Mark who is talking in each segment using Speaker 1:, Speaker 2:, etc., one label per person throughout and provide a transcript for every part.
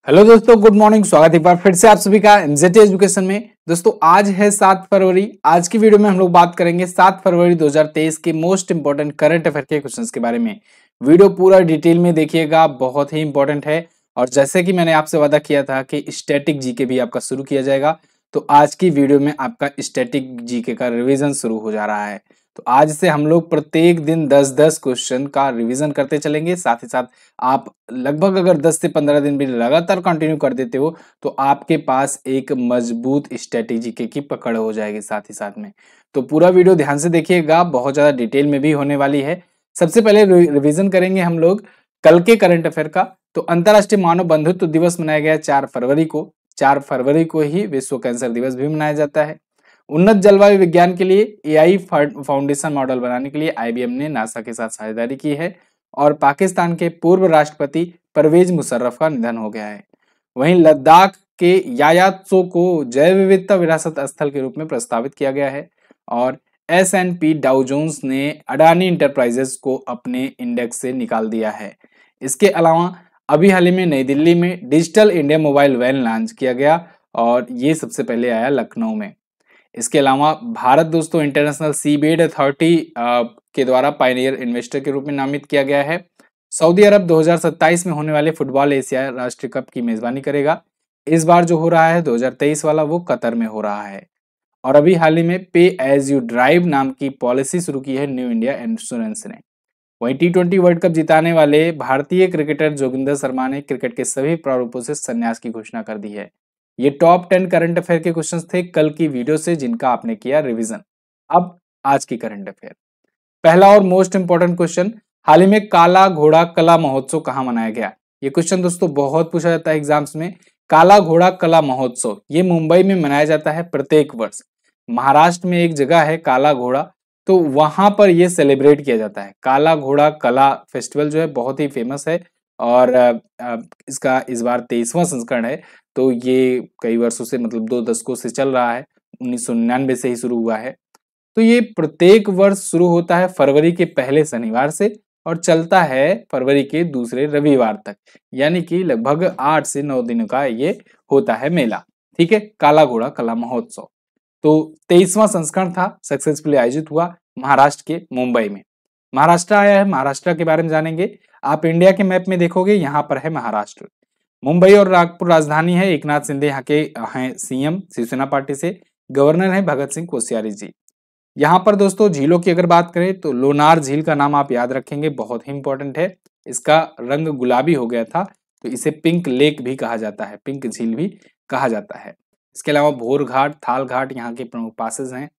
Speaker 1: Hello दोस्तों, good morning. स्वागत है एक बार फिर से आप सभी का एमजेटी एजुकेशन में। दोस्तों आज है 7 फरवरी। आज की वीडियो में हम लोग बात करेंगे 7 फरवरी 2023 के मोस्ट इंपोर्टेंट करंट अफेयर के क्वेश्चंस के बारे में। वीडियो पूरा डिटेल में देखिएगा, बहुत ही इंपॉर्टेंट है। और जैसे कि मैंने आपसे वादा किया था कि स्टैटिक जीके भी आपका शुरू किया जाएगा, तो आज की वीडियो में आपका स्टैटिक जीके का रिविजन शुरू हो जा रहा है। तो आज से हम लोग प्रत्येक दिन 10-10 क्वेश्चन का रिवीजन करते चलेंगे। साथ ही साथ आप लगभग अगर 10 से 15 दिन भी लगातार कंटिन्यू कर देते हो तो आपके पास एक मजबूत स्ट्रेटेजी की पकड़ हो जाएगी साथ ही साथ में। तो पूरा वीडियो ध्यान से देखिएगा, बहुत ज्यादा डिटेल में भी होने वाली है। सबसे पहले रिवीजन करेंगे हम लोग कल के करंट अफेयर का। तो अंतर्राष्ट्रीय मानव बंधुत्व दिवस मनाया गया 4 फरवरी को। 4 फरवरी को ही विश्व कैंसर दिवस भी मनाया जाता है। उन्नत जलवायु विज्ञान के लिए एआई फाउंडेशन मॉडल बनाने के लिए आईबीएम ने नासा के साथ साझेदारी की है। और पाकिस्तान के पूर्व राष्ट्रपति परवेज मुशर्रफ का निधन हो गया है। वहीं लद्दाख के यायात्सो को जैव विविधता विरासत स्थल के रूप में प्रस्तावित किया गया है। और S&P डाउ जोन्स ने अडानी इंटरप्राइजेस को अपने इंडेक्स से निकाल दिया है। इसके अलावा अभी हाल ही में नई दिल्ली में digital India mobile van launch किया गया और ये सबसे पहले आया लखनऊ में। इसके अलावा भारत दोस्तों इंटरनेशनल सीबेड अथॉरिटी के द्वारा पायनियर इन्वेस्टर के रूप में नामित किया गया है। सऊदी अरब 2027 में होने वाले फुटबॉल एशिया राष्ट्रीय कप की मेजबानी करेगा। इस बार जो हो रहा है 2023 वाला, वो कतर में हो रहा है। और अभी हाल ही में पे एज यू ड्राइव नाम की पॉलिसी शुरू की है न्यू इंडिया इंश्योरेंस ने। वहीं T20 वर्ल्ड कप जिताने वाले भारतीय क्रिकेटर जोगिंदर शर्मा ने क्रिकेट के सभी प्रारूपों से संन्यास की घोषणा कर दी है। ये टॉप 10 करंट अफेयर के क्वेश्चंस थे कल की वीडियो से, जिनका आपने किया रिवीजन। अब आज की करंट अफेयर। पहला और मोस्ट इंपोर्टेंट क्वेश्चन, हाल ही में काला घोड़ा कला महोत्सव कहाँ मनाया गया? ये क्वेश्चन दोस्तों बहुत पूछा जाता है एग्जाम्स में। काला घोड़ा कला महोत्सव ये मुंबई में मनाया जाता है प्रत्येक वर्ष। महाराष्ट्र में एक जगह है काला घोड़ा, तो वहां पर यह सेलिब्रेट किया जाता है। काला घोड़ा कला फेस्टिवल जो है बहुत ही फेमस है और इसका इस बार 23वां संस्करण है। तो ये कई वर्षों से, मतलब 2 दशकों से चल रहा है। 1999 से ही शुरू हुआ है। तो ये प्रत्येक वर्ष शुरू होता है फरवरी के पहले शनिवार से और चलता है फरवरी के दूसरे रविवार तक, यानी कि लगभग 8 से 9 दिनों का ये होता है मेला। ठीक है, काला घोड़ा कला महोत्सव। तो 23वां संस्करण था, सक्सेसफुली आयोजित हुआ महाराष्ट्र के मुंबई में। महाराष्ट्र आया है, महाराष्ट्र के बारे में जानेंगे। आप इंडिया के मैप में देखोगे, यहाँ पर है महाराष्ट्र। मुंबई और नागपुर राजधानी है। एकनाथ शिंदे यहाँ के हैं सीएम शिवसेना पार्टी से। गवर्नर है भगत सिंह कोश्यारी जी। यहाँ पर दोस्तों झीलों की अगर बात करें तो लोनार झील का नाम आप याद रखेंगे, बहुत ही इंपॉर्टेंट है। इसका रंग गुलाबी हो गया था, तो इसे पिंक लेक भी कहा जाता है, पिंक झील भी कहा जाता है। इसके अलावा भोर घाट, थाल घाट यहाँ के प्रमुख पासेस हैं।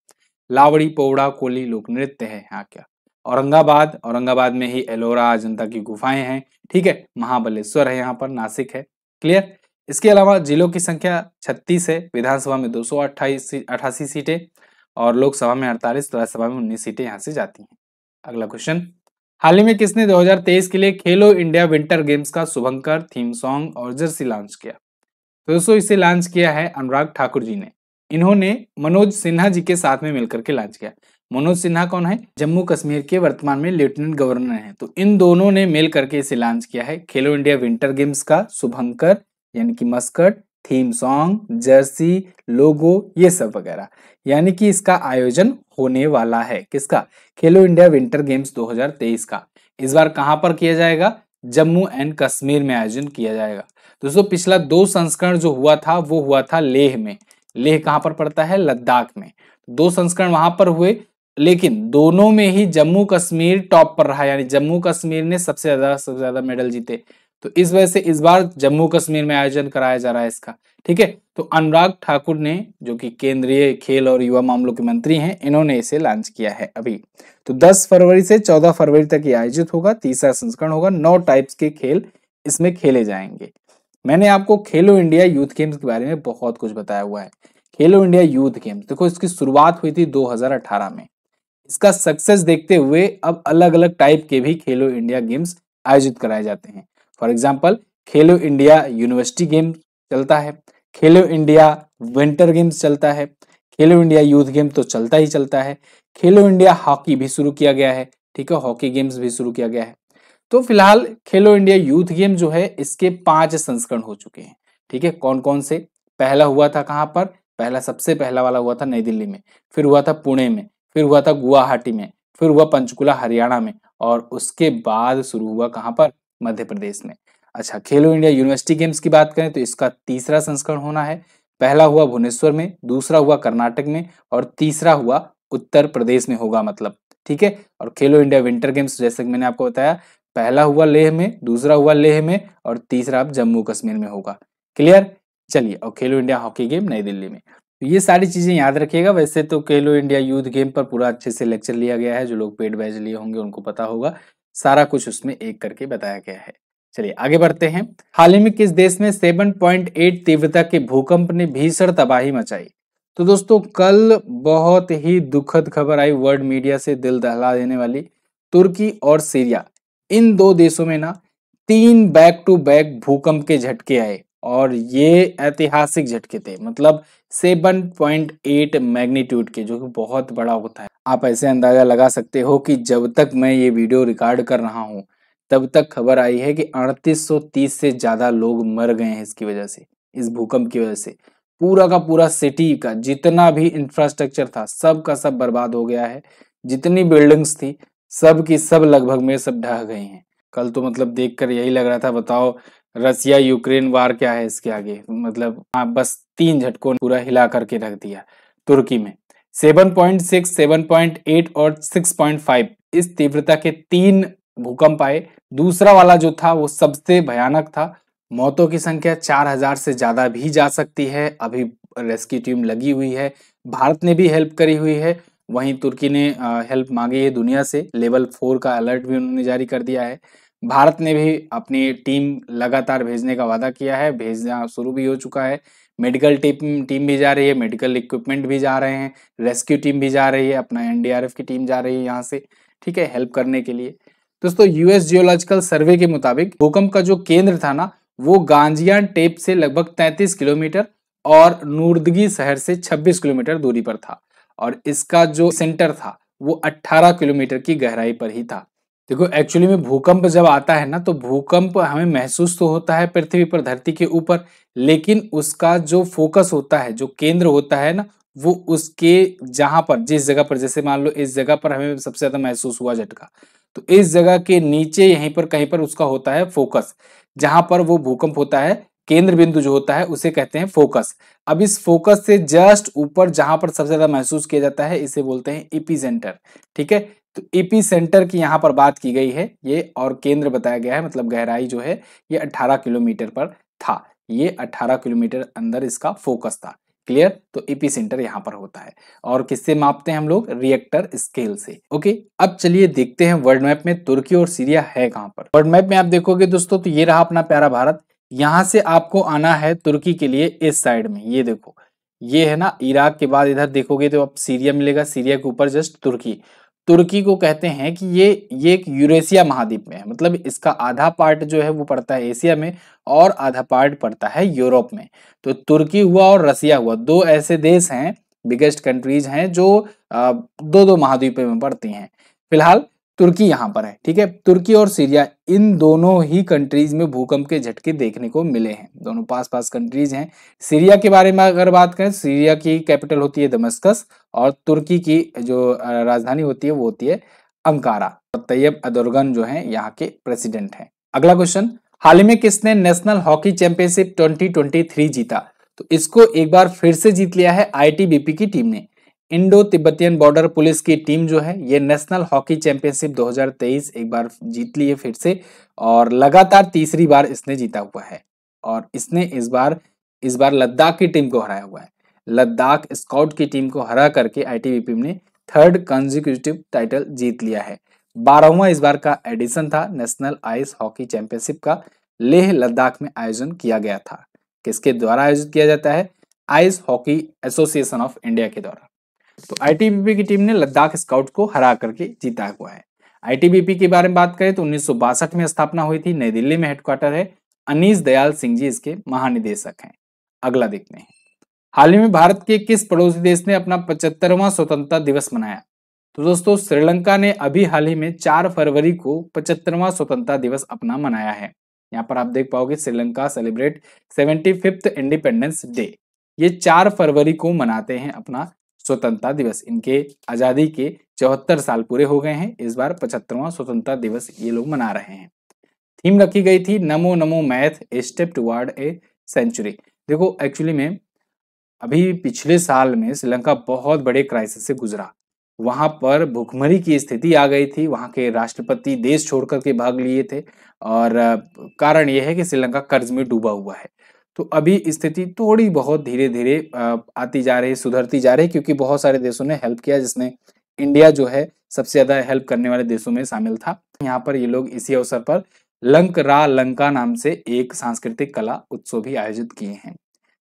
Speaker 1: लावड़ी, पोवड़ा, कोली लोक नृत्य है यहाँ का। औरंगाबाद में ही एलोरा अजंता की गुफाएं हैं। ठीक है, महाबलेश्वर है यहाँ पर, नासिक है। क्लियर। इसके अलावा जिलों की संख्या 36 है। विधानसभा में 288 सीटें और लोकसभा में 48, राज्यसभा में 19 सीटें यहाँ से जाती हैं। अगला क्वेश्चन, हाल ही में किसने 2023 के लिए खेलो इंडिया विंटर गेम्स का शुभंकर, थीम सॉन्ग और जर्सी लॉन्च किया? तो दोस्तों इसे लॉन्च किया है अनुराग ठाकुर जी ने। इन्होंने मनोज सिन्हा जी के साथ में मिलकर के लॉन्च किया। मनोज सिन्हा कौन है? जम्मू कश्मीर के वर्तमान में लेफ्टिनेंट गवर्नर हैं। तो इन दोनों ने मिल करके इसे लॉन्च किया है। खेलो इंडिया विंटर गेम्स का शुभंकर यानी कि मस्कट, थीम सॉन्ग, जर्सी, लोगो, ये सब वगैरह, यानी कि इसका आयोजन होने वाला है। किसका? खेलो इंडिया विंटर गेम्स 2023 का। इस बार कहां पर किया जाएगा? जम्मू एंड कश्मीर में आयोजन किया जाएगा। दोस्तों पिछला 2 संस्करण जो हुआ था वो हुआ था लेह में। लेह कहां पर पड़ता है? लद्दाख में। 2 संस्करण वहां पर हुए, लेकिन दोनों में ही जम्मू कश्मीर टॉप पर रहा, यानी जम्मू कश्मीर ने सबसे ज्यादा मेडल जीते। तो इस वजह से इस बार जम्मू कश्मीर में आयोजन कराया जा रहा है इसका। ठीक है, तो अनुराग ठाकुर ने, जो कि केंद्रीय खेल और युवा मामलों के मंत्री हैं, इन्होंने इसे लॉन्च किया है अभी। तो 10 फरवरी से 14 फरवरी तक ये आयोजित होगा। 3रा संस्करण होगा। 9 टाइप्स के खेल इसमें खेले जाएंगे। मैंने आपको खेलो इंडिया यूथ गेम्स के बारे में बहुत कुछ बताया हुआ है। खेलो इंडिया यूथ गेम्स, देखो इसकी शुरुआत हुई थी 2018 में। इसका सक्सेस देखते हुए अब अलग अलग टाइप के भी खेलो इंडिया गेम्स आयोजित कराए जाते हैं। For example Khelo India university game चलता है, खेलो इंडिया विंटर गेम्स चलता है, खेलो इंडिया यूथ गेम तो चलता ही चलता है। खेलो इंडिया हॉकी भी शुरू किया गया है। ठीक है, हॉकी गेम्स भी शुरू किया गया है। तो फिलहाल खेलो इंडिया यूथ गेम जो है इसके 5 संस्करण हो चुके हैं। ठीक है, कौन कौन से? पहला हुआ था कहाँ पर? पहला सबसे पहला वाला हुआ था नई दिल्ली में, फिर हुआ था पुणे में, फिर हुआ था गुवाहाटी में, फिर हुआ पंचकुला हरियाणा में, और उसके बाद शुरू हुआ कहाँ पर? मध्य प्रदेश में। अच्छा, खेलो इंडिया यूनिवर्सिटी गेम्स की बात करें तो इसका तीसरा संस्करण होना है। पहला हुआ भुवनेश्वर में, दूसरा हुआ कर्नाटक में, और तीसरा हुआ उत्तर प्रदेश में होगा मतलब। ठीक है, और खेलो इंडिया विंटर गेम्स जैसे कि मैंने आपको बताया, पहला हुआ लेह में, दूसरा हुआ लेह में, और तीसरा अब जम्मू कश्मीर में होगा। क्लियर? चलिए, और खेलो इंडिया हॉकी गेम नई दिल्ली में। तो ये सारी चीजें याद रखिएगा। वैसे तो खेलो इंडिया यूथ गेम पर पूरा अच्छे से लेक्चर लिया गया है, जो लोग पेड बैच लिए होंगे उनको पता होगा, सारा कुछ उसमें एक करके बताया गया है। चलिए आगे बढ़ते हैं। हाल ही में किस देश में 7.8 तीव्रता के भूकंप ने भीषण तबाही मचाई? तो दोस्तों कल बहुत ही दुखद खबर आई वर्ल्ड मीडिया से, दिल दहला देने वाली। तुर्की और सीरिया, इन दो देशों में ना 3 बैक टू बैक भूकंप के झटके आए, और ये ऐतिहासिक झटके थे, मतलब 7.8 मैग्नीट्यूड के, जो कि बहुत बड़ा होता है। आप ऐसे अंदाजा लगा सकते हो कि जब तक मैं ये वीडियो रिकॉर्ड कर रहा हूँ तब तक खबर आई है कि 3830 से ज्यादा लोग मर गए हैं इसकी वजह से, इस भूकंप की वजह से। पूरा का पूरा सिटी का जितना भी इंफ्रास्ट्रक्चर था सब का सब बर्बाद हो गया है। जितनी बिल्डिंग्स थी सब की सब लगभग में सब ढह गई हैं। कल तो मतलब देखकर यही लग रहा था, बताओ रसिया यूक्रेन वार क्या है इसके आगे। मतलब हाँ, बस 3 झटकों ने पूरा हिला करके रख दिया। तुर्की में 7.6, 7.8 और 6.5 इस तीव्रता के 3 भूकंप आए। दूसरा वाला जो था वो सबसे भयानक था। मौतों की संख्या 4000 से ज्यादा भी जा सकती है। अभी रेस्क्यू टीम लगी हुई है, भारत ने भी हेल्प करी हुई है, वहीं तुर्की ने हेल्प मांगी है दुनिया से। लेवल 4 का अलर्ट भी उन्होंने जारी कर दिया है। भारत ने भी अपनी टीम लगातार भेजने का वादा किया है, भेजना शुरू भी हो चुका है। मेडिकल टीम भी जा रही है, मेडिकल इक्विपमेंट भी जा रहे हैं, रेस्क्यू टीम भी जा रही है, अपना एनडीआरएफ की टीम जा रही है यहाँ से, ठीक है, हेल्प करने के लिए। दोस्तों यूएस जियोलॉजिकल सर्वे के मुताबिक भूकंप का जो केंद्र था ना वो गांजियान टेप से लगभग 33 किलोमीटर और नूरदगी शहर से 26 किलोमीटर दूरी पर था, और इसका जो सेंटर था वो 18 किलोमीटर की गहराई पर ही था। देखो एक्चुअली में भूकंप जब आता है ना तो भूकंप हमें महसूस तो होता है पृथ्वी पर, धरती के ऊपर, लेकिन उसका जो फोकस होता है, जो केंद्र होता है ना, वो उसके जहां पर, जिस जगह पर, जैसे मान लो इस जगह पर हमें सबसे ज्यादा महसूस हुआ झटका, तो इस जगह के नीचे यहीं पर कहीं पर उसका होता है फोकस, जहां पर वो भूकंप होता है, केंद्र बिंदु जो होता है उसे कहते हैं फोकस। अब इस फोकस से जस्ट ऊपर जहां पर सबसे ज्यादा महसूस किया जाता है इसे बोलते हैं एपीसेंटर। ठीक है, तो एपी सेंटर की यहाँ पर बात की गई है ये, और केंद्र बताया गया है, मतलब गहराई जो है ये 18 किलोमीटर पर था। ये 18 किलोमीटर अंदर इसका फोकस था। क्लियर? तो एपी सेंटर यहाँ पर होता है। और किससे मापते हैं हम लोग? रिएक्टर स्केल से। ओके, अब चलिए देखते हैं वर्ल्ड मैप में तुर्की और सीरिया है कहाँ पर। वर्ल्ड मैप में आप देखोगे दोस्तों तो ये रहा अपना प्यारा भारत। यहाँ से आपको आना है तुर्की के लिए इस साइड में, ये देखो, ये है ना इराक के बाद इधर देखोगे तो अब सीरिया मिलेगा, सीरिया के ऊपर जस्ट तुर्की। तुर्की को कहते हैं कि ये एक यूरेशिया महाद्वीप में है, मतलब इसका आधा पार्ट जो है वो पड़ता है एशिया में और आधा पार्ट पड़ता है यूरोप में। तो तुर्की हुआ और रसिया हुआ, दो ऐसे देश हैं, बिगेस्ट कंट्रीज हैं जो दो दो महाद्वीप में पड़ती हैं। फिलहाल तुर्की यहाँ पर है। ठीक है, तुर्की और सीरिया इन दोनों ही कंट्रीज में भूकंप के झटके देखने को मिले हैं, दोनों पास पास कंट्रीज हैं। सीरिया के बारे में अगर बात करें, सीरिया की कैपिटल होती है दमस्कस, और तुर्की की जो राजधानी होती है वो होती है अंकारा। तैयब एर्दोगन जो है यहाँ के प्रेसिडेंट हैं। अगला क्वेश्चन, हाल ही में किसने नेशनल हॉकी चैंपियनशिप 2023 जीता? तो इसको एक बार फिर से जीत लिया है आईटीबीपी की टीम ने। इंडो तिब्बतियन बॉर्डर पुलिस की टीम जो है ये नेशनल हॉकी चैंपियनशिप 2023 एक बार जीत ली है फिर से, और लगातार तीसरी बार इसने जीता हुआ है। और इसने इस बार लद्दाख की टीम को हराया हुआ है। लद्दाख स्काउट की टीम को हरा करके आईटीबीपी ने 3rd कंसेक्यूटिव टाइटल जीत लिया है। 12वां इस बार का एडिशन था नेशनल आइस हॉकी चैंपियनशिप का। लेह लद्दाख में आयोजन किया गया था। किसके द्वारा आयोजित किया जाता है? Ice hockey association of India के द्वारा। तो आईटीबीपी की टीम ने लद्दाख स्काउट को हरा करके जीता हुआ है। आईटीबीपी के बारे में बात करें तो 1962 में स्थापना हुई थी, नई दिल्ली में हेडक्वार्टर है। अनीस दयाल सिंह जी इसके महानिदेशक हैं। अगला देखते हैं, हाल ही में भारत के किस पड़ोसी देश ने अपना 75वां स्वतंत्रता दिवस मनाया? तो दोस्तों श्रीलंका ने अभी हाल ही में 4 फरवरी को 75वां स्वतंत्रता दिवस अपना मनाया है। यहाँ पर आप देख पाओगे Sri Lanka celebrate 75th independence day. ये 4 फरवरी को मनाते हैं अपना स्वतंत्रता दिवस। इनके आजादी के 74 साल पूरे हो गए हैं। इस बार 75वां स्वतंत्रता दिवस ये लोग मना रहे हैं। थीम रखी गई थी Namo Namo math a step toward a century. देखो एक्चुअली में अभी पिछले साल में श्रीलंका बहुत बड़े क्राइसिस से गुजरा। वहां पर भूखमरी की स्थिति आ गई थी। वहां के राष्ट्रपति देश छोड़कर के भाग लिए थे और कारण यह है कि श्रीलंका कर्ज में डूबा हुआ है। तो अभी स्थिति थोड़ी बहुत धीरे धीरे आती जा रही, सुधरती जा रही, क्योंकि बहुत सारे देशों ने हेल्प किया, जिसने इंडिया जो है सबसे ज्यादा हेल्प करने वाले देशों में शामिल था। यहाँ पर ये लोग इसी अवसर पर लंकरा लंका नाम से एक सांस्कृतिक कला उत्सव भी आयोजित किए हैं।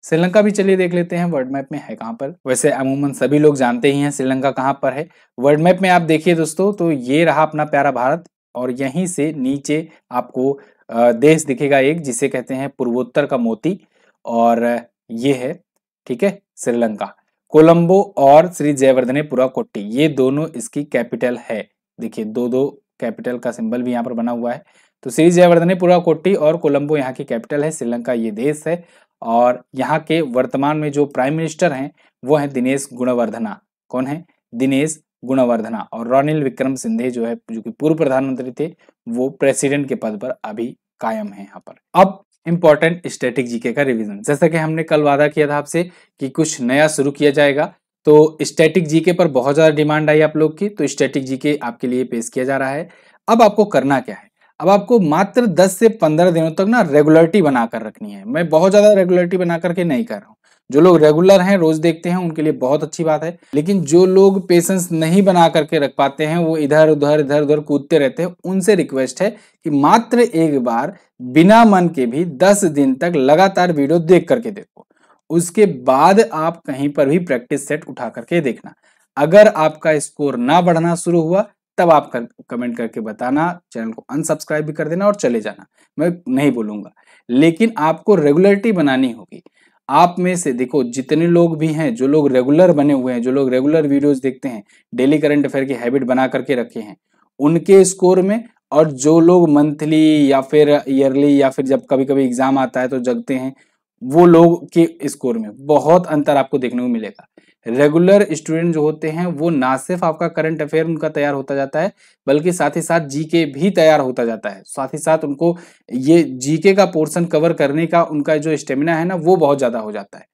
Speaker 1: श्रीलंका भी चलिए देख लेते हैं वर्ल्ड मैप में है कहाँ पर। वैसे अमूमन सभी लोग जानते ही हैं श्रीलंका कहाँ पर है। वर्ल्ड मैप में आप देखिए दोस्तों, तो ये रहा अपना प्यारा भारत और यहीं से नीचे आपको देश दिखेगा एक, जिसे कहते हैं पूर्वोत्तर का मोती, और ये है, ठीक है, श्रीलंका। कोलंबो और श्री जयवर्धनेपुरा कोट्टी, ये दोनों इसकी कैपिटल है। देखिए दो दो कैपिटल का सिंबल भी यहाँ पर बना हुआ है। तो श्री जयवर्धनेपुरा कोट्टी और कोलंबो यहाँ की कैपिटल है। श्रीलंका ये देश है और यहाँ के वर्तमान में जो प्राइम मिनिस्टर हैं वो हैं दिनेश गुणवर्धना। कौन है? दिनेश गुणवर्धना। और रानिल विक्रमसिंघे जो है, जो कि पूर्व प्रधानमंत्री थे, वो प्रेसिडेंट के पद पर अभी कायम है यहाँ पर। अब इंपॉर्टेंट स्टैटिक जीके का रिवीजन, जैसा कि हमने कल वादा किया था आपसे कि कुछ नया शुरू किया जाएगा, तो स्टैटिक जीके पर बहुत ज्यादा डिमांड आई आप लोग की, तो स्टैटिक जीके आपके लिए पेश किया जा रहा है। अब आपको करना क्या है? अब आपको मात्र 10 से 15 दिनों तक ना रेगुलरिटी बनाकर रखनी है। मैं बहुत ज्यादा रेगुलरिटी बना करके नहीं कर रहा हूँ। जो लोग रेगुलर हैं, रोज देखते हैं, उनके लिए बहुत अच्छी बात है। लेकिन जो लोग पेशेंस नहीं बना करके रख पाते हैं, वो इधर उधर कूदते रहते हैं, उनसे रिक्वेस्ट है कि मात्र एक बार बिना मन के भी 10 दिन तक लगातार वीडियो देख करके देखो। उसके बाद आप कहीं पर भी प्रैक्टिस सेट उठा करके देखना। अगर आपका स्कोर ना बढ़ना शुरू हुआ तब आप कमेंट करके बताना, चैनल को अनसब्सक्राइब भी कर देना और चले जाना, मैं नहीं बोलूंगा। लेकिन आपको रेगुलरिटी बनानी होगी। आप में से देखो जितने लोग भी हैं, जो लोग रेगुलर बने हुए हैं, जो लोग रेगुलर वीडियोस देखते हैं, डेली करंट अफेयर की हैबिट बना करके रखे हैं, उनके स्कोर में, और जो लोग मंथली या फिर ईयरली या फिर जब कभी कभी एग्जाम आता है तो जगते हैं, वो लोग के स्कोर में बहुत अंतर आपको देखने को मिलेगा। रेगुलर स्टूडेंट जो होते हैं वो ना सिर्फ आपका करंट अफेयर उनका तैयार होता जाता है, बल्कि साथ ही साथ जीके भी तैयार होता जाता है। साथ ही साथ उनको ये जीके का पोर्शन कवर करने का उनका जो स्टेमिना है ना, वो बहुत ज्यादा हो जाता है।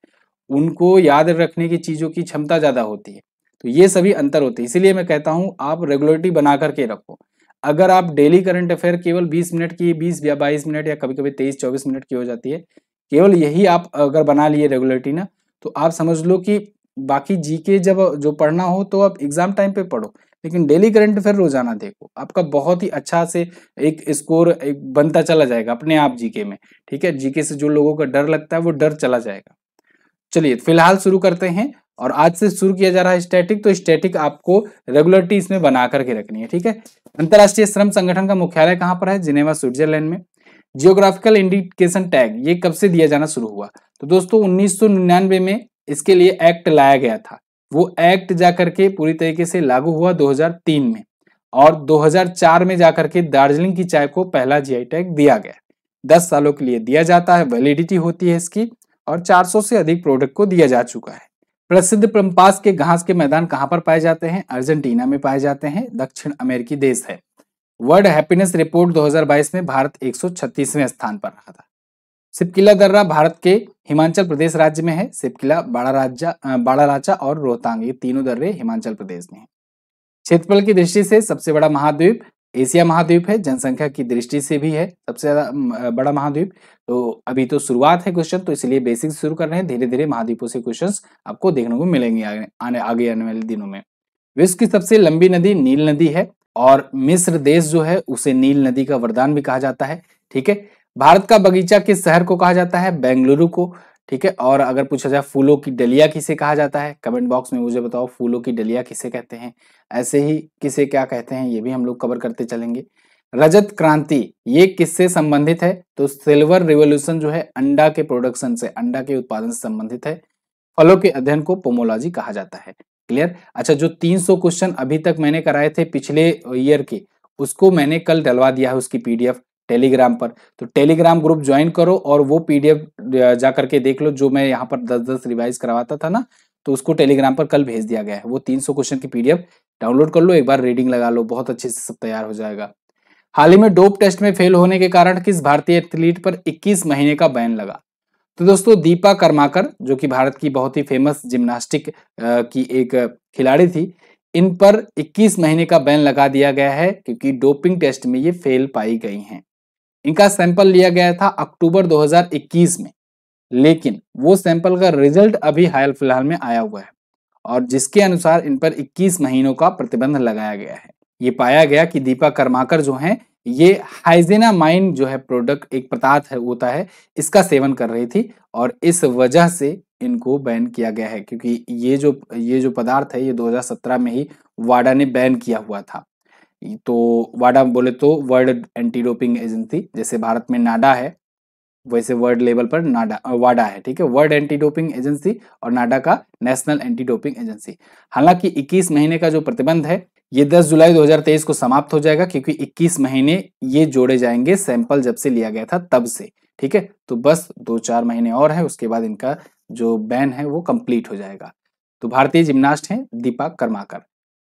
Speaker 1: उनको याद रखने की चीजों की क्षमता ज्यादा होती है। तो ये सभी अंतर होते हैं। इसीलिए मैं कहता हूं आप रेगुलरिटी बना करके रखो। अगर आप डेली करंट अफेयर केवल 20 मिनट की, 20 या 22 मिनट या कभी कभी 23-24 मिनट की हो जाती है, केवल यही आप अगर बना लिए रेगुलरिटी ना, तो आप समझ लो कि बाकी जीके जब जो पढ़ना हो तो आप एग्जाम टाइम पे पढ़ो, लेकिन डेली करंट अफेयर रोजाना देखो। आपका बहुत ही अच्छा से एक स्कोर एक बनता चला जाएगा अपने आप जीके में। ठीक है, जीके से जो लोगों का डर लगता है वो डर चला जाएगा। चलिए फिलहाल शुरू करते हैं, और आज से शुरू किया जा रहा है स्टैटिक। तो स्टैटिक आपको रेगुलरिटी इसमें बना करके रखनी है। ठीक है, अंतरराष्ट्रीय श्रम संगठन का मुख्यालय कहाँ पर है? जिनेवा, स्विट्जरलैंड में। जियोग्राफिकल इंडिकेशन टैग ये कब से दिया जाना शुरू हुआ? तो दोस्तों 1999 में इसके लिए एक्ट लाया गया था। वो एक्ट जाकर के पूरी तरीके से लागू हुआ 2003 में, और 2004 में जाकर के दार्जिलिंग की चाय को पहला जीआई टैग दिया गया। 10 सालों के लिए दिया जाता है, वैलिडिटी होती है इसकी, और 400 से अधिक प्रोडक्ट को दिया जा चुका है। प्रसिद्ध पंपास के घास के मैदान कहां पर पाए जाते हैं? अर्जेंटीना में पाए जाते हैं, दक्षिण अमेरिकी देश है। वर्ल्ड हैप्पीनेस रिपोर्ट 2022 में भारत 136वें स्थान पर रहा था। सिपकिला दर्रा भारत के हिमाचल प्रदेश राज्य में है। सिपकिला, बाड़ाराचा और रोहतांग, ये तीनों दर्रे हिमाचल प्रदेश में है। क्षेत्रफल की दृष्टि से सबसे बड़ा महाद्वीप एशिया महाद्वीप है। जनसंख्या की दृष्टि से भी है सबसे ज्यादा बड़ा महाद्वीप। तो अभी तो शुरुआत है क्वेश्चन, तो इसलिए बेसिक शुरू कर रहे हैं। धीरे धीरे महाद्वीपों से क्वेश्चंस आपको देखने को मिलेंगे आगे आने वाले दिनों में। विश्व की सबसे लंबी नदी नील नदी है, और मिस्र देश जो है उसे नील नदी का वरदान भी कहा जाता है। ठीक है, भारत का बगीचा किस शहर को कहा जाता है? बेंगलुरु को। ठीक है, और अगर पूछा जाए फूलों की डलिया किसे कहा जाता है, कमेंट बॉक्स में मुझे बताओ फूलों की डलिया किसे कहते हैं। ऐसे ही किसे क्या कहते हैं ये भी हम लोग कवर करते चलेंगे। रजत क्रांति ये किससे संबंधित है? तो सिल्वर रिवॉल्यूशन जो है अंडा के प्रोडक्शन से, अंडा के उत्पादन से संबंधित है। फलों के अध्ययन को पोमोलॉजी कहा जाता है। क्लियर। अच्छा, जो 300 क्वेश्चन अभी तक मैंने कराए थे पिछले ईयर के, उसको मैंने कल डलवा दिया है उसकी पीडीएफ टेलीग्राम पर। तो टेलीग्राम ग्रुप ज्वाइन करो और वो पीडीएफ जा करके देख लो, जो मैं यहाँ पर 10-10 रिवाइज करवाता था ना, तो उसको टेलीग्राम पर कल भेज दिया गया है। वो 300 क्वेश्चन की पीडीएफ डाउनलोड कर लो, एक बार रीडिंग लगा लो, बहुत अच्छे से सब तैयार हो जाएगा। हाल ही में डोप टेस्ट में फेल होने के कारण किस भारतीय एथलीट पर 21 महीने का बैन लगा? तो दोस्तों दीपा कर्माकर, जो कि भारत की बहुत ही फेमस जिम्नास्टिक की एक खिलाड़ी थी, इन पर 21 महीने का बैन लगा दिया गया है क्योंकि डोपिंग टेस्ट में ये फेल पाई गई हैं। इनका सैंपल लिया गया था अक्टूबर 2021 में, लेकिन वो सैंपल का रिजल्ट अभी हाल फिलहाल में आया हुआ है और जिसके अनुसार इन पर 21 महीनों का प्रतिबंध लगाया गया है। ये पाया गया कि दीपा कर्माकर जो हैं, ये हाइजेनामाइन जो है प्रोडक्ट, एक पदार्थ है होता है, इसका सेवन कर रही थी और इस वजह से इनको बैन किया गया है, क्योंकि ये जो पदार्थ है ये 2017 में ही वाडा ने बैन किया हुआ था। तो वाडा बोले तो वर्ल्ड एंटी डोपिंग एजेंसी, जैसे भारत में नाडा है वैसे वर्ल्ड लेवल पर वाडा है, ठीक है, वर्ल्ड एंटी डोपिंग एजेंसी, और नाडा का नेशनल एंटी डोपिंग एजेंसी। हालांकि 21 महीने का जो प्रतिबंध है ये 10 जुलाई 2023 को समाप्त हो जाएगा, क्योंकि 21 महीने ये जोड़े जाएंगे सैंपल जब से लिया गया था तब से, ठीक है। तो बस 2-4 महीने और है, उसके बाद इनका जो बैन है वो कंप्लीट हो जाएगा। तो भारतीय जिम्नास्ट हैं दीपा कर्माकर।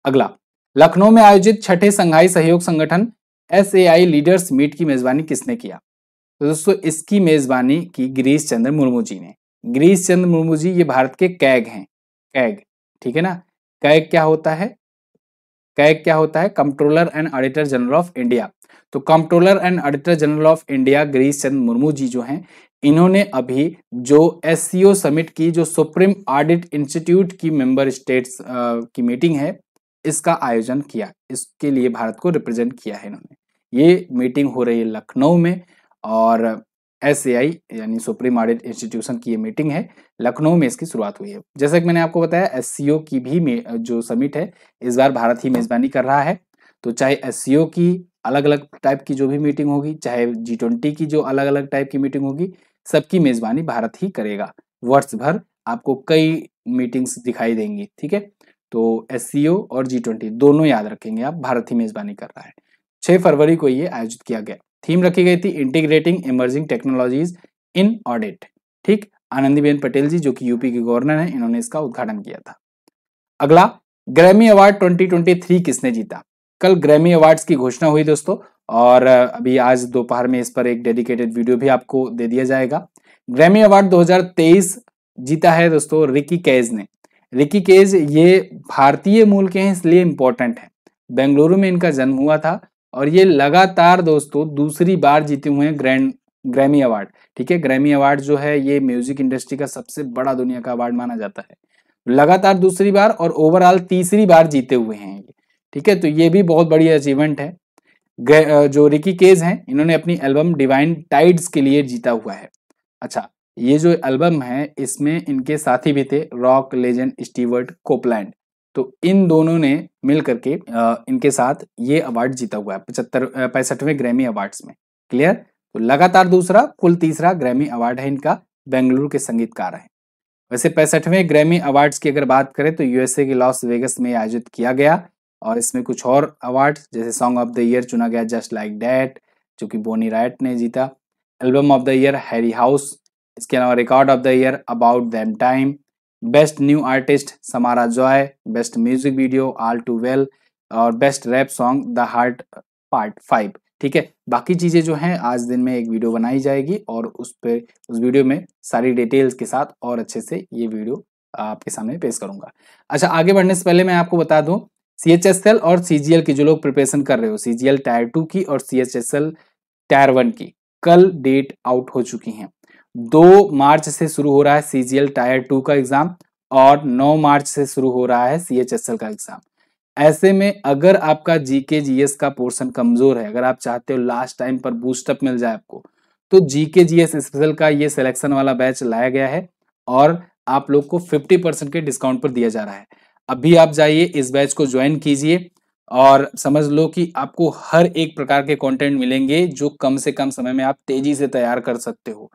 Speaker 1: अगला, लखनऊ में आयोजित छठे संघाई सहयोग संगठन SAI लीडर्स मीट की मेजबानी किसने किया? तो दोस्तों इसकी मेजबानी की गिरीश चंद्र मुर्मू जी ने। गिरीश चंद्र मुर्मू जी ये भारत के कैग हैं, कैग, ठीक है ना। कैग क्या होता है? कैग क्या होता है? Controller and auditor general of India. तो controller and auditor general of India Girish Chandra Murmu ji जो हैं, इन्होंने अभी जो SCO समिट की, जो सुप्रीम ऑडिट इंस्टीट्यूट की मेंबर स्टेट्स की मीटिंग है, इसका आयोजन किया। इसके लिए भारत को रिप्रेजेंट किया है इन्होंने। ये मीटिंग हो रही है लखनऊ में और SAI यानी सुप्रीम ऑडिट इंस्टीट्यूशन की ये मीटिंग है, लखनऊ में इसकी शुरुआत हुई है। जैसा कि मैंने आपको बताया SCO की भी जो समिट है इस बार भारत ही मेजबानी कर रहा है। तो चाहे SCO की अलग अलग टाइप की जो भी मीटिंग होगी, चाहे G20 की जो अलग अलग टाइप की मीटिंग होगी, सबकी मेजबानी भारत ही करेगा। वर्ष भर आपको कई मीटिंग्स दिखाई देंगी, ठीक है। तो SCO और G20 दोनों याद रखेंगे आप, भारत ही मेजबानी कर रहा है। 6 फरवरी को ये आयोजित किया गया। थीम रखी गई थी इंटीग्रेटिंग इमर्जिंग टेक्नोलॉजीज इन ऑडिट, ठीक। आनंदीबेन पटेल जी जो कि यूपी के गवर्नर हैं, इन्होंने इसका उद्घाटन किया था। अगला, ग्रैमी अवार्ड 2023 किसने जीता? कल ग्रैमी अवार्ड्स की घोषणा हुई दोस्तों, और अभी आज दोपहर में इस पर एक डेडिकेटेड वीडियो भी आपको दे दिया जाएगा। ग्रैमी अवार्ड 2023 जीता है दोस्तों रिकी कैज ने। रिकी कैज ये भारतीय मूल के हैं, इसलिए इंपॉर्टेंट है। बेंगलुरु में इनका जन्म हुआ था और ये लगातार दोस्तों दूसरी बार जीते हुए हैं ग्रैमी अवार्ड, ठीक है। ग्रैमी अवार्ड जो है ये म्यूजिक इंडस्ट्री का सबसे बड़ा दुनिया का अवार्ड माना जाता है। लगातार दूसरी बार और ओवरऑल तीसरी बार जीते हुए हैं ये, ठीक है। तो ये भी बहुत बड़ी अचीवमेंट है। जो रिकी केज हैं, इन्होंने अपनी एल्बम डिवाइन टाइड्स के लिए जीता हुआ है। अच्छा, ये जो एल्बम है इसमें इनके साथी भी थे रॉक लेजेंड स्टीवर्ट कोपलैंड। तो इन दोनों ने मिल करके इनके साथ ये अवार्ड जीता हुआ है 65वें ग्रैमी अवार्ड्स में, क्लियर। तो लगातार दूसरा, कुल तीसरा ग्रैमी अवार्ड है इनका, बेंगलुरु के संगीतकार हैं। वैसे 65वें ग्रैमी अवार्ड्स की अगर बात करें तो USA के लॉस वेगस में आयोजित किया गया और इसमें कुछ और अवार्ड जैसे सॉन्ग ऑफ द ईयर चुना गया जस्ट लाइक दैट, जो कि बोनी राइट ने जीता। Album of the year Harry House, इसके अलावा record of the year about damn time, best new artist Samara Joy, best music video all too well और best rap song the heart part 5, ठीक है। बाकी चीजें जो हैं आज दिन में एक वीडियो बनाई जाएगी और उस वीडियो में सारी डिटेल्स के साथ और अच्छे से ये वीडियो आपके सामने पेश करूंगा। अच्छा, आगे बढ़ने से पहले मैं आपको बता दूं CHSL और CGL की जो लोग प्रिपरेशन कर रहे हो, CGL टायर 2 की और CHSL टायर 1 की, कल डेट आउट हो चुकी हैं। 2 मार्च से शुरू हो रहा है CGL टायर 2 का एग्जाम और 9 मार्च से शुरू हो रहा है CHSL का एग्जाम। ऐसे में अगर आपका GK GS का पोर्शन कमजोर है, अगर आप चाहते हो लास्ट टाइम पर बूस्टअप मिल जाए आपको, तो GK GS स्पेशल का ये सिलेक्शन वाला बैच लाया गया है और आप लोग को 50% के डिस्काउंट पर दिया जा रहा है। अभी आप जाइए इस बैच को ज्वाइन कीजिए और समझ लो कि आपको हर एक प्रकार के कंटेंट मिलेंगे जो कम से कम समय में आप तेजी से तैयार कर सकते हो,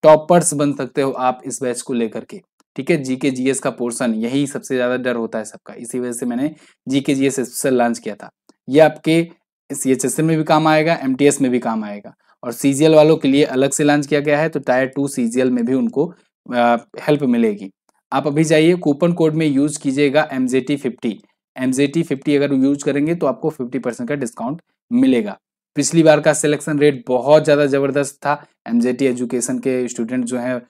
Speaker 1: टॉपर्स बन सकते हो आप इस बैच को लेकर के। ठीक है, जीके जीएस का पोर्शन, यही सबसे ज्यादा डर होता है सबका, इसी वजह से मैंने जीके जीएस स्पेशल लॉन्च किया था। ये आपके सीएचएसएल में भी काम आएगा, एमटीएस में भी काम आएगा, और सीजीएल वालों के लिए अलग से लॉन्च किया गया है, तो टायर 2 सीजीएल में भी उनको हेल्प मिलेगी। आप अभी जाइए कूपन कोड में यूज कीजिएगा MZT50। MZT50 अगर यूज करेंगे तो आपको 50% का डिस्काउंट मिलेगा। पिछली बार का सिलेक्शन रेट बहुत ज्यादा जबरदस्त था। MZT एजुकेशन के स्टूडेंट जो हैं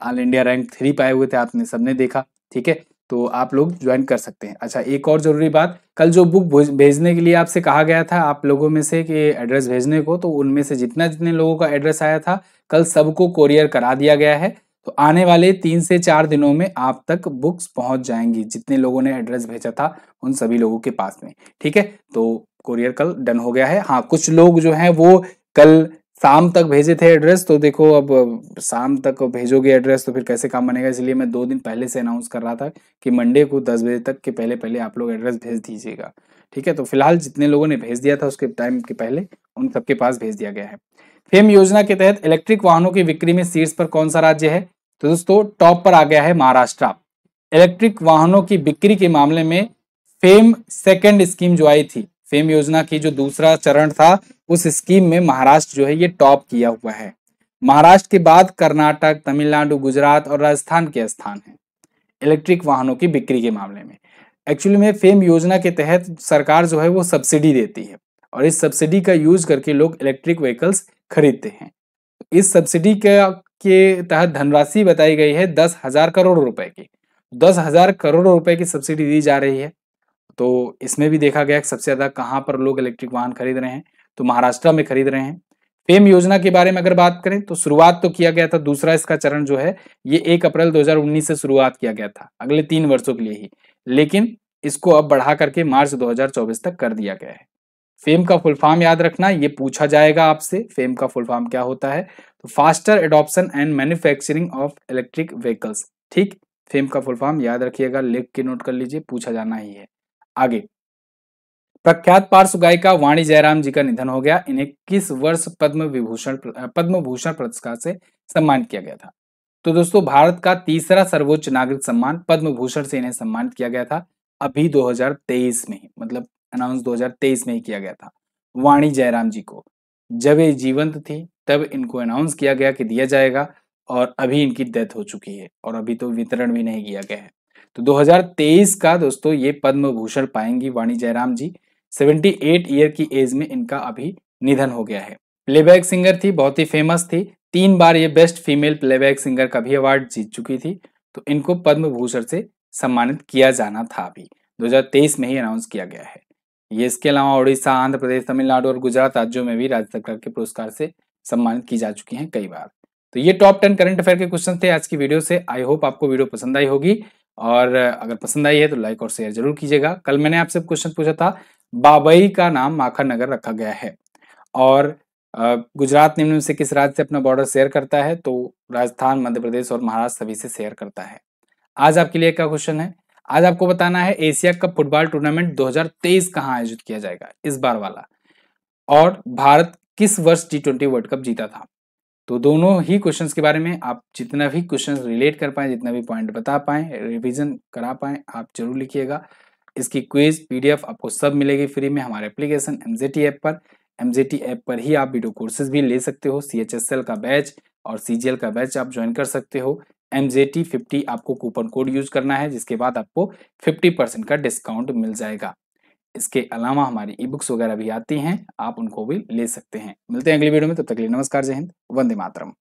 Speaker 1: ऑल इंडिया रैंक 3 पाए हुए थे, आपने सबने देखा, ठीक है, तो आप लोग ज्वाइन कर सकते हैं। अच्छा, एक और जरूरी बात, कल जो बुक भेजने के लिए आपसे कहा गया था आप लोगों में से कि एड्रेस भेजने को, तो उनमें से जितने लोगों का एड्रेस आया था कल सबको कोरियर करा दिया गया है। तो आने वाले 3 से 4 दिनों में आप तक बुक्स पहुंच जाएंगी, जितने लोगों ने एड्रेस भेजा था उन सभी लोगों के पास में, ठीक है। तो कोरियर कल डन हो गया है। हाँ, कुछ लोग जो हैं वो कल शाम तक भेजे थे एड्रेस, तो देखो अब शाम तक भेजोगे एड्रेस तो फिर कैसे काम बनेगा, इसलिए मैं 2 दिन पहले से अनाउंस कर रहा था कि मंडे को 10 बजे तक के पहले पहले आप लोग एड्रेस भेज दीजिएगा, ठीक है। तो फिलहाल जितने लोगों ने भेज दिया था उसके टाइम के पहले उन सबके पास भेज दिया गया है। फेम योजना के तहत इलेक्ट्रिक वाहनों की बिक्री में शीर्ष पर कौन सा राज्य है? तो दोस्तों टॉप पर आ गया है महाराष्ट्र। इलेक्ट्रिक वाहनों की बिक्री के मामले में फेम सेकंड स्कीम जो आई थी, फेम योजना की जो दूसरा चरण था, उस स्कीम में महाराष्ट्र जो है ये टॉप किया हुआ है। महाराष्ट्र के बाद कर्नाटक, तमिलनाडु, गुजरात और राजस्थान के स्थान है इलेक्ट्रिक वाहनों की बिक्री के मामले में। एक्चुअली में फेम योजना के तहत सरकार जो है वो सब्सिडी देती है, और इस सब्सिडी का यूज करके लोग इलेक्ट्रिक व्हीकल्स खरीदते हैं। इस सब्सिडी के तहत धनराशि बताई गई है 10,000 करोड़ रुपए की। 10,000 करोड़ रुपए की सब्सिडी दी जा रही है। तो इसमें भी देखा गया कि सबसे ज्यादा कहां पर लोग इलेक्ट्रिक वाहन खरीद रहे हैं, तो महाराष्ट्र में खरीद रहे हैं। फेम योजना के बारे में अगर बात करें तो शुरुआत तो किया गया था, दूसरा इसका चरण जो है ये 1 अप्रैल 2019 से शुरुआत किया गया था, अगले 3 वर्षों के लिए ही, लेकिन इसको अब बढ़ा करके मार्च 2024 तक कर दिया गया है। फेम का फुल फॉर्म याद रखना, ये पूछा जाएगा आपसे, फेम का फुल फॉर्म क्या होता है? तो faster adoption and manufacturing of electric vehicles, ठीक। फेम का फुल फॉर्म याद रखिएगा, लिख के नोट कर लीजिए, पूछा जाना ही है। आगे, प्रख्यात पार्श्व गायिका वाणी जयराम जी का निधन हो गया। इन्हें किस वर्ष पद्म भूषण पुरस्कार से सम्मानित किया गया था? तो दोस्तों भारत का तीसरा सर्वोच्च नागरिक सम्मान पद्म भूषण से इन्हें सम्मानित किया गया था, अभी 2023 में ही, मतलब अनाउंस 2023 में ही किया गया था वाणी जयराम जी को। जब ये जीवंत थी तब इनको अनाउंस किया गया कि दिया जाएगा, और अभी इनकी डेथ हो चुकी है, और अभी तो वितरण भी नहीं किया गया है। तो 2023 का दोस्तों ये पद्म भूषण पाएंगी वाणी जयराम जी। 78 ईयर की एज में इनका अभी निधन हो गया है। प्लेबैक सिंगर थी, बहुत ही फेमस थी, 3 बार ये बेस्ट फीमेल प्लेबैक सिंगर का भी अवार्ड जीत चुकी थी। तो इनको पद्म भूषण से सम्मानित किया जाना था, अभी 2023 में ही अनाउंस किया गया है। ये इसके अलावा उड़ीसा, आंध्र प्रदेश, तमिलनाडु और गुजरात राज्यों में भी राज्य सरकार के पुरस्कार से सम्मानित की जा चुकी हैं कई बार। तो ये टॉप 10 करंट अफेयर के क्वेश्चन थे आज की वीडियो से। आई होप आपको वीडियो पसंद आई होगी, और अगर पसंद आई है तो लाइक और शेयर जरूर कीजिएगा। कल मैंने आपसे क्वेश्चन पूछा था, बाबई का नाम माखन नगर रखा गया है, और गुजरात निम्न में से किस राज्य से अपना बॉर्डर शेयर करता है? तो राजस्थान, मध्य प्रदेश और महाराष्ट्र सभी से शेयर करता है। आज आपके लिए क्या क्वेश्चन है? आज आपको बताना है एशिया कप फुटबॉल टूर्नामेंट 2023 कहाँ आयोजित किया जाएगा, इस बार वाला, और भारत किस वर्ष T20 वर्ल्ड कप जीता था। तो दोनों ही क्वेश्चंस के बारे में आप जितना भी क्वेश्चन रिलेट कर पाए, जितना भी पॉइंट बता पाए, रिवीजन करा पाए, आप जरूर लिखिएगा। इसकी क्विज PDF आपको सब मिलेगी फ्री में हमारे एप्लीकेशन MZT ऐप पर। MZT ऐप पर ही आप वीडियो कोर्सेज भी ले सकते हो, CHSL का बैच और CGL का बैच आप ज्वाइन कर सकते हो। MZT50 आपको कूपन कोड यूज करना है, जिसके बाद आपको 50% का डिस्काउंट मिल जाएगा। इसके अलावा हमारी ई बुक्स वगैरह भी आती हैं, आप उनको भी ले सकते हैं। मिलते हैं अगली वीडियो में, तब तक के लिए नमस्कार, जय हिंद, वंदे मातरम।